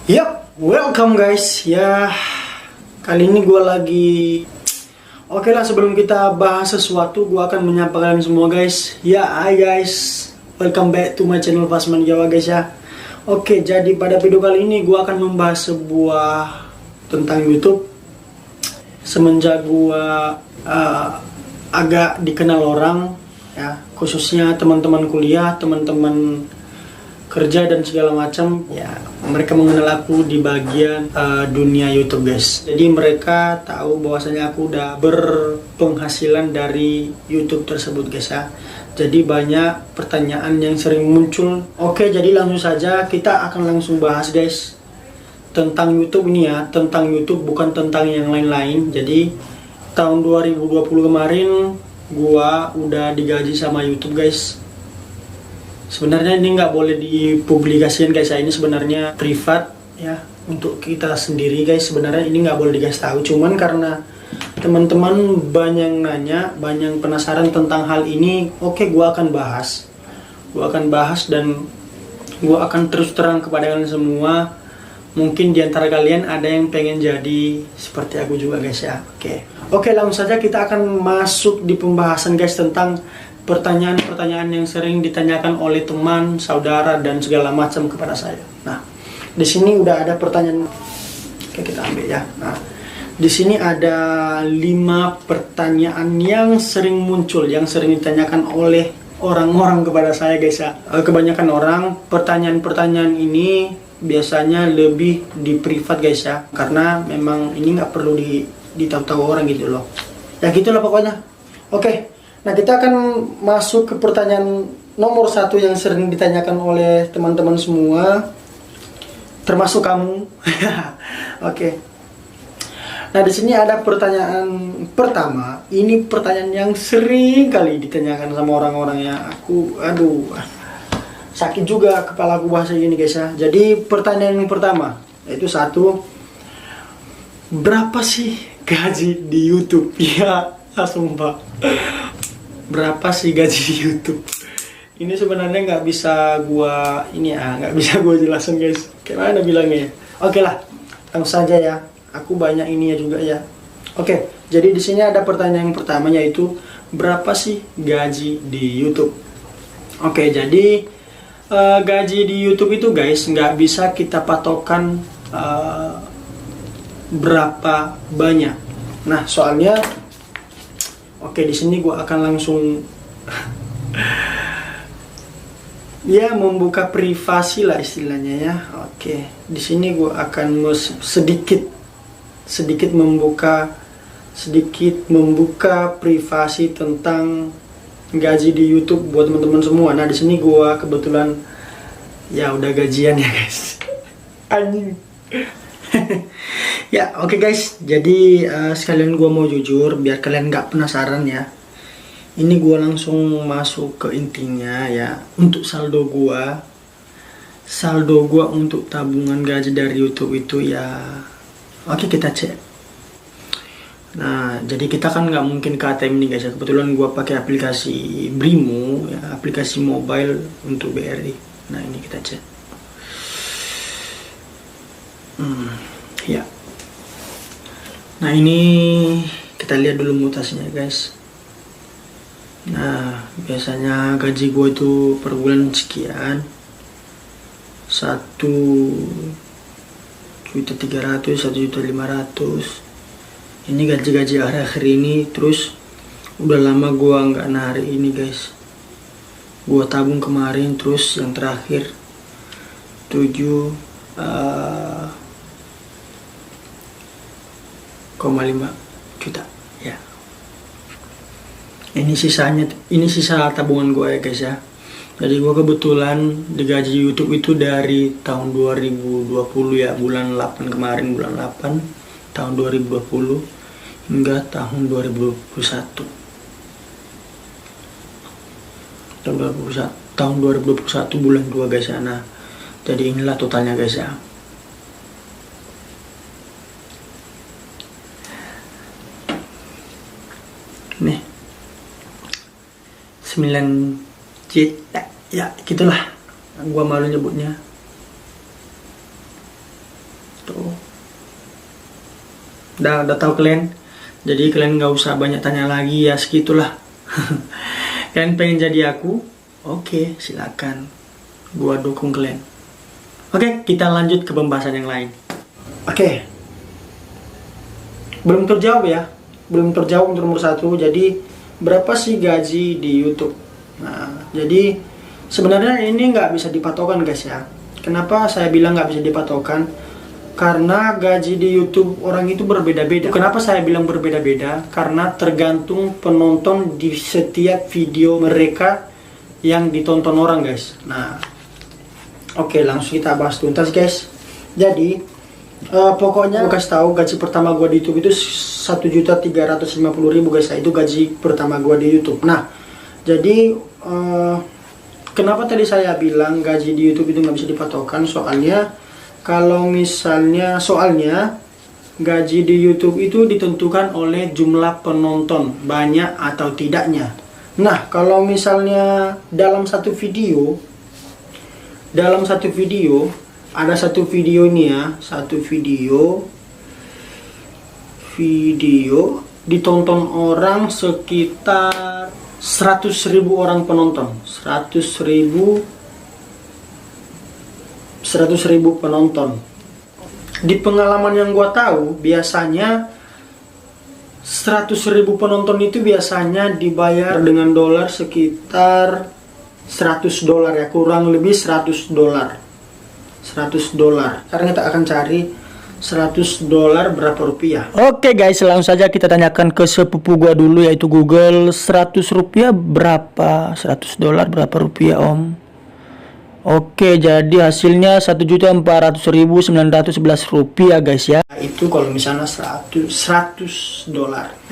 Yap, welcome guys. Ya, kali ini gue lagi Oke lah, sebelum kita bahas sesuatu, gue akan menyapa kalian semua guys. Ya, hai guys, welcome back to my channel Fasman Jawa guys ya. Oke, jadi pada video kali ini gue akan membahas sebuah tentang YouTube. Semenjak gue agak dikenal orang ya, khususnya teman-teman kuliah, teman-teman kerja dan segala macam ya, mereka mengenal aku di bagian dunia YouTube guys. Jadi mereka tahu bahwasanya aku udah berpenghasilan dari YouTube tersebut guys ya. Jadi banyak pertanyaan yang sering muncul. Oke, jadi langsung saja kita akan langsung bahas guys tentang YouTube ini ya, tentang YouTube bukan tentang yang lain-lain. Jadi tahun 2020 kemarin gua udah digaji sama YouTube guys. Sebenarnya ini nggak boleh dipublikasikan guys ya, ini sebenarnya privat ya, untuk kita sendiri guys. Sebenarnya ini nggak boleh dikasih tahu, cuman karena teman-teman banyak nanya, banyak penasaran tentang hal ini. Oke, gua akan bahas dan gua akan terus terang kepada kalian semua. Mungkin diantara kalian ada yang pengen jadi seperti aku juga guys ya. Oke, langsung saja kita akan masuk di pembahasan guys tentang pertanyaan-pertanyaan yang sering ditanyakan oleh teman, saudara dan segala macam kepada saya. Nah, di sini udah ada pertanyaan. Oke, kita ambil ya. Nah, di sini ada 5 pertanyaan yang sering muncul, yang sering ditanyakan oleh orang-orang kepada saya guys ya. Kebanyakan orang pertanyaan-pertanyaan ini biasanya lebih di privat guys ya, karena memang ini nggak perlu ditahu-tahu orang gitu loh. Ya gitulah pokoknya. Oke. Nah, kita akan masuk ke pertanyaan nomor 1 yang sering ditanyakan oleh teman-teman semua, termasuk kamu. Oke. Nah, di sini ada pertanyaan pertama. Ini pertanyaan yang sering kali ditanyakan sama orang-orang ya. Aduh, sakit juga kepala aku bahasa gini guys ya. Jadi pertanyaan yang pertama yaitu 1, berapa sih gaji di YouTube? Ya, sumpah. Berapa sih gaji di YouTube? Ini sebenarnya nggak bisa gua jelasin guys. Gimana bilangnya? Oke lah, langsung saja ya. Aku banyak ini ya juga ya. Oke, jadi di sini ada pertanyaan yang pertama yaitu berapa sih gaji di YouTube? Oke, jadi gaji di YouTube itu guys nggak bisa kita patokan berapa banyak. Nah, soalnya oke, di sini gue akan langsung ya membuka privasi lah istilahnya ya. Oke, di sini gue akan sedikit membuka privasi tentang gaji di YouTube buat teman-teman semua. Nah, di sini gue kebetulan ya udah gajian ya guys. Anjing. Ya, oke guys, jadi sekalian gue mau jujur biar kalian nggak penasaran ya. Ini gue langsung masuk ke intinya ya. Untuk saldo gue untuk tabungan gaji dari YouTube itu ya, oke kita cek. Nah, jadi kita kan nggak mungkin ke ATM ini guys ya. Kebetulan gue pakai aplikasi Brimo ya, aplikasi mobile untuk BRI. Nah, ini kita cek. Ya. Nah, ini kita lihat dulu mutasinya guys. Nah, biasanya gaji gue itu per bulan sekian, 1.300.000, 1.500.000. Ini gaji-gaji akhir-akhir ini. Terus udah lama gue nggak narik ini guys. Gue tabung kemarin, terus yang terakhir 7,5 juta ya. Ini sisa tabungan gue ya guys ya. Jadi gue kebetulan digaji YouTube itu dari tahun 2020 ya, bulan 8 kemarin, bulan 8 tahun 2020 hingga tahun 2021. Tahun 2021 bulan 2 guys ya. Nah, jadi inilah totalnya guys ya. Nih 9 juta ya, gitulah, gua malu nyebutnya. Udah tahu kalian. Jadi kalian nggak usah banyak tanya lagi ya, segitulah. Kalian pengen jadi aku? Oke, silakan. Gua dukung kalian. Oke, kita lanjut ke pembahasan yang lain. Oke. Belum terjawab ya. Belum terjawab untuk nomor 1. Jadi berapa sih gaji di YouTube? Nah, jadi sebenarnya ini nggak bisa dipatokan guys ya. Kenapa saya bilang nggak bisa dipatokan? Karena gaji di YouTube orang itu berbeda-beda. Kenapa saya bilang berbeda-beda? Karena tergantung penonton di setiap video mereka yang ditonton orang guys. Nah, oke, langsung kita bahas tuntas guys. Jadi pokoknya gue kasih tahu gaji pertama gue di YouTube itu 1.350.000 guys. Itu gaji pertama gue di YouTube. Nah, jadi kenapa tadi saya bilang gaji di YouTube itu nggak bisa dipatokan? Soalnya gaji di YouTube itu ditentukan oleh jumlah penonton, banyak atau tidaknya. Nah, kalau misalnya dalam satu video ada satu video ini ya, satu video ditonton orang sekitar 100.000 orang penonton, 100.000 penonton. Di pengalaman yang gua tahu, biasanya 100.000 penonton itu biasanya dibayar dengan dolar sekitar $100 ya, kurang lebih $100. Sekarang kita akan cari $100 berapa rupiah. Oke guys, langsung saja kita tanyakan ke sepupu gua dulu, yaitu Google. 100 rupiah berapa? $100 berapa rupiah om? Oke, jadi hasilnya 1.400.911 rupiah guys ya. Itu kalau misalnya $100.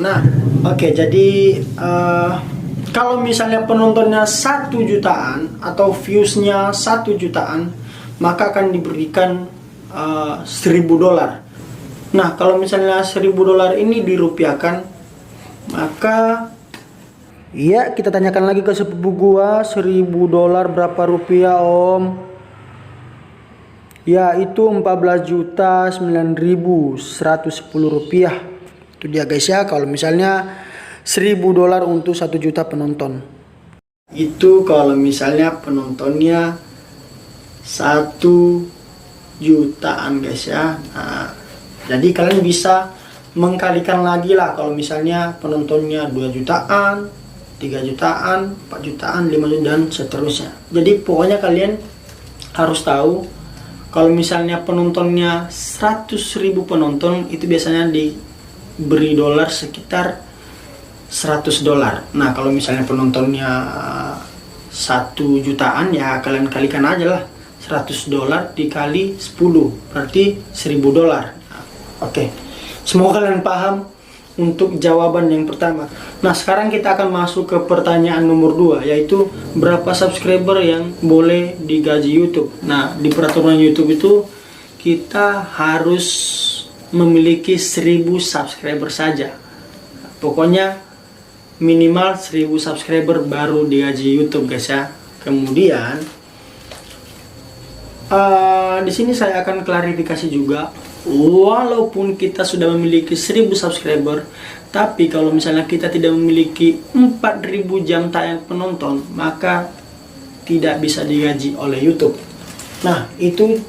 Nah, oke, jadi kalau misalnya penontonnya 1 jutaan atau viewsnya 1 jutaan, maka akan diberikan $1.000. Nah, kalau misalnya $1.000 ini dirupiahkan, maka iya, kita tanyakan lagi ke sepupu gua, $1.000 berapa rupiah om? Ya, itu 14.009.110 rupiah. Itu dia guys ya, kalau misalnya $1.000 untuk 1 juta penonton. Itu kalau misalnya penontonnya 1 jutaan guys ya. Nah, jadi kalian bisa mengkalikan lagi lah, kalau misalnya penontonnya 2 jutaan, 3 jutaan, 4 jutaan, 5 jutaan, dan seterusnya. Jadi pokoknya kalian harus tahu, kalau misalnya penontonnya 100.000 penonton, itu biasanya diberi dolar sekitar $100. Nah, kalau misalnya penontonnya 1 jutaan, ya kalian kalikan aja lah, $100 dikali 10 berarti $1.000. Nah, oke, semoga kalian paham untuk jawaban yang pertama. Nah, sekarang kita akan masuk ke pertanyaan nomor 2, yaitu berapa subscriber yang boleh digaji YouTube. Nah, di peraturan YouTube itu kita harus memiliki 1.000 subscriber saja. Pokoknya minimal 1.000 subscriber baru digaji YouTube guys ya. Kemudian di sini saya akan klarifikasi juga. Walaupun kita sudah memiliki 1.000 subscriber, tapi kalau misalnya kita tidak memiliki 4.000 jam tayang penonton, maka tidak bisa digaji oleh YouTube. Nah, itu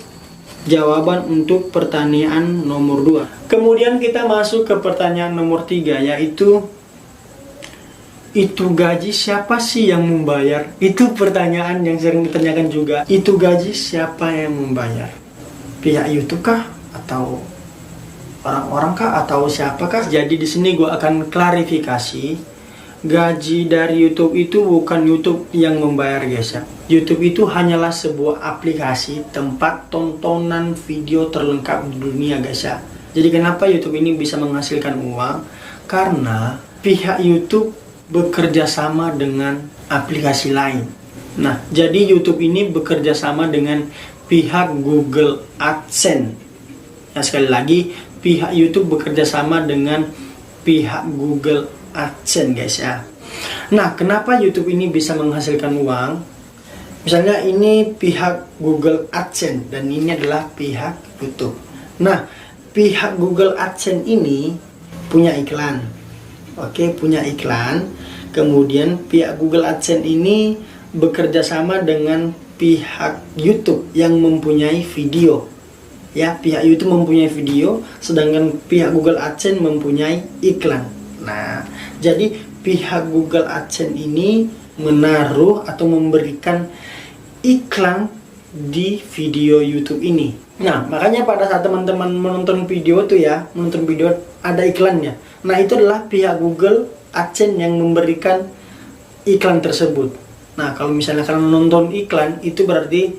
jawaban untuk pertanyaan nomor 2. Kemudian kita masuk ke pertanyaan nomor 3, yaitu itu gaji siapa sih yang membayar? Itu pertanyaan yang sering ditanyakan juga. Itu gaji siapa yang membayar? Pihak YouTube kah? Atau orang-orang kah, atau siapakah? Jadi di sini gue akan klarifikasi, gaji dari YouTube itu bukan YouTube yang membayar guys ya. YouTube itu hanyalah sebuah aplikasi tempat tontonan video terlengkap di dunia guys ya. Jadi kenapa YouTube ini bisa menghasilkan uang? Karena pihak YouTube bekerja sama dengan aplikasi lain. Nah, jadi YouTube ini bekerja sama dengan pihak Google AdSense. Nah, sekali lagi, pihak YouTube bekerja sama dengan pihak Google AdSense guys ya. Nah, kenapa YouTube ini bisa menghasilkan uang? Misalnya ini pihak Google AdSense dan ini adalah pihak YouTube. Nah, pihak Google AdSense ini punya iklan. Oke, punya iklan. Kemudian pihak Google AdSense ini bekerja sama dengan pihak YouTube yang mempunyai video. Ya, pihak YouTube mempunyai video, sedangkan pihak Google AdSense mempunyai iklan. Nah, jadi pihak Google AdSense ini menaruh atau memberikan iklan di video YouTube ini. Nah, makanya pada saat teman-teman menonton video tuh ya, menonton video ada iklannya. Nah, itu adalah pihak Google AdSense yang memberikan iklan tersebut. Nah, kalau misalnya kalian menonton iklan, itu berarti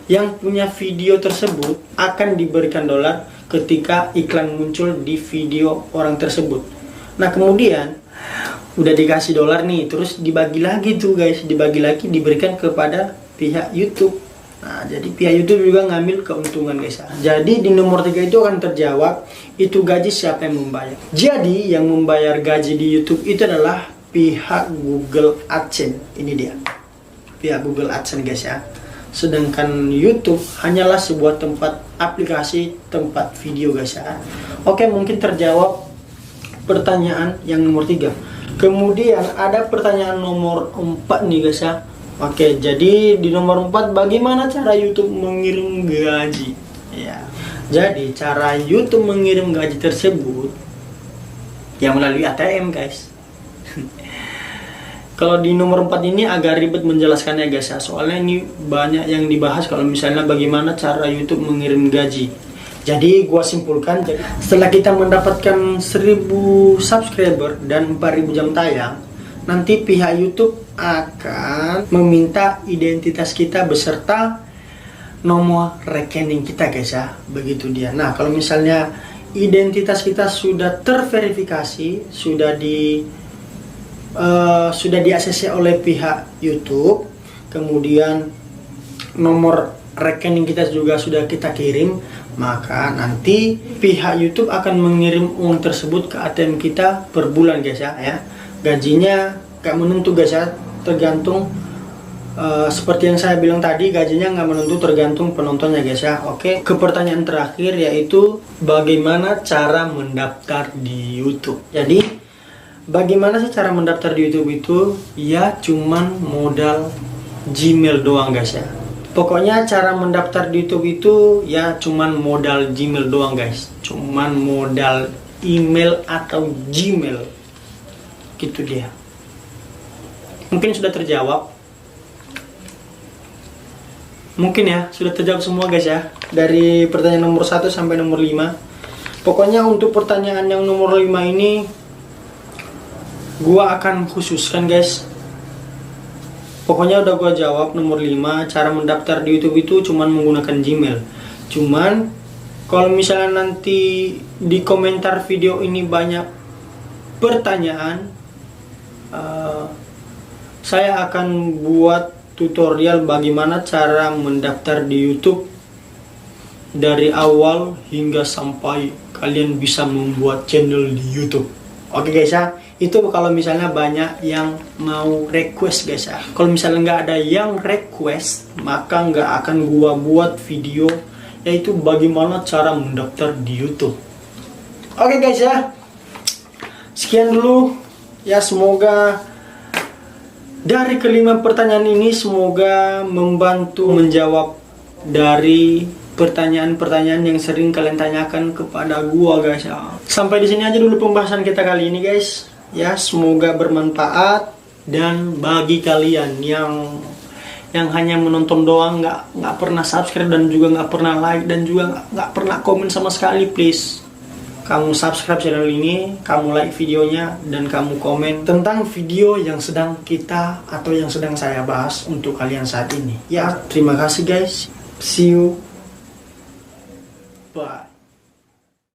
yang punya video tersebut akan diberikan dolar ketika iklan muncul di video orang tersebut. Nah, kemudian udah dikasih dolar nih, terus dibagi lagi tuh guys, dibagi lagi, diberikan kepada pihak YouTube. Nah, jadi pihak YouTube juga ngambil keuntungan guys. Jadi di nomor 3 itu akan terjawab, itu gaji siapa yang membayar. Jadi yang membayar gaji di YouTube itu adalah pihak Google AdSense. Ini dia, pihak Google AdSense guys ya. Sedangkan YouTube hanyalah sebuah tempat aplikasi, tempat video guys ya. Oke, mungkin terjawab pertanyaan yang nomor 3. Kemudian ada pertanyaan nomor 4 nih guys ya. Oke, jadi di nomor 4, bagaimana cara YouTube mengirim gaji? Ya, jadi cara YouTube mengirim gaji tersebut ya melalui ATM guys. Kalau di nomor 4 ini agak ribet menjelaskannya guys ya, soalnya ini banyak yang dibahas kalau misalnya bagaimana cara YouTube mengirim gaji. Jadi gua simpulkan, jadi setelah kita mendapatkan 1000 subscriber dan 4000 jam tayang, nanti pihak YouTube akan meminta identitas kita beserta nomor rekening kita guys ya. Begitu dia. Nah, kalau misalnya identitas kita sudah terverifikasi, sudah diakses oleh pihak YouTube, kemudian nomor rekening kita juga sudah kita kirim, maka nanti pihak YouTube akan mengirim uang tersebut ke ATM kita per bulan guys ya. Gajinya gak menentu guys ya, tergantung seperti yang saya bilang tadi, gajinya nggak menentu, tergantung penontonnya guys ya. Oke, ke pertanyaan terakhir, yaitu bagaimana cara mendaftar di YouTube. Jadi bagaimana sih cara mendaftar di YouTube itu? Ya cuman modal Gmail doang guys ya. Pokoknya cara mendaftar di YouTube itu ya cuman modal Gmail doang guys. Cuman modal email atau Gmail. Gitu dia. Mungkin sudah terjawab. Mungkin ya, sudah terjawab semua guys ya. Dari pertanyaan nomor 1 sampai nomor 5. Pokoknya untuk pertanyaan yang nomor 5 ini gua akan khususkan guys. Pokoknya udah gua jawab nomor 5. Cara mendaftar di YouTube itu cuman menggunakan Gmail. Cuman kalau misalnya nanti di komentar video ini banyak pertanyaan, saya akan buat tutorial bagaimana cara mendaftar di YouTube dari awal hingga sampai kalian bisa membuat channel di YouTube. Oke guys ya, itu kalau misalnya banyak yang mau request guys ya. Kalau misalnya nggak ada yang request, maka nggak akan gua buat video yaitu bagaimana cara mendaftar di YouTube. Oke guys ya, sekian dulu ya, semoga dari kelima pertanyaan ini semoga membantu menjawab dari pertanyaan-pertanyaan yang sering kalian tanyakan kepada gua guys ya. Sampai di sini aja dulu pembahasan kita kali ini guys. Ya, semoga bermanfaat, dan bagi kalian yang hanya menonton doang, nggak pernah subscribe dan juga nggak pernah like dan juga nggak pernah komen sama sekali, please kamu subscribe channel ini, kamu like videonya, dan kamu komen tentang video yang sedang kita atau yang sedang saya bahas untuk kalian saat ini. Ya, terima kasih guys. See you. Bye.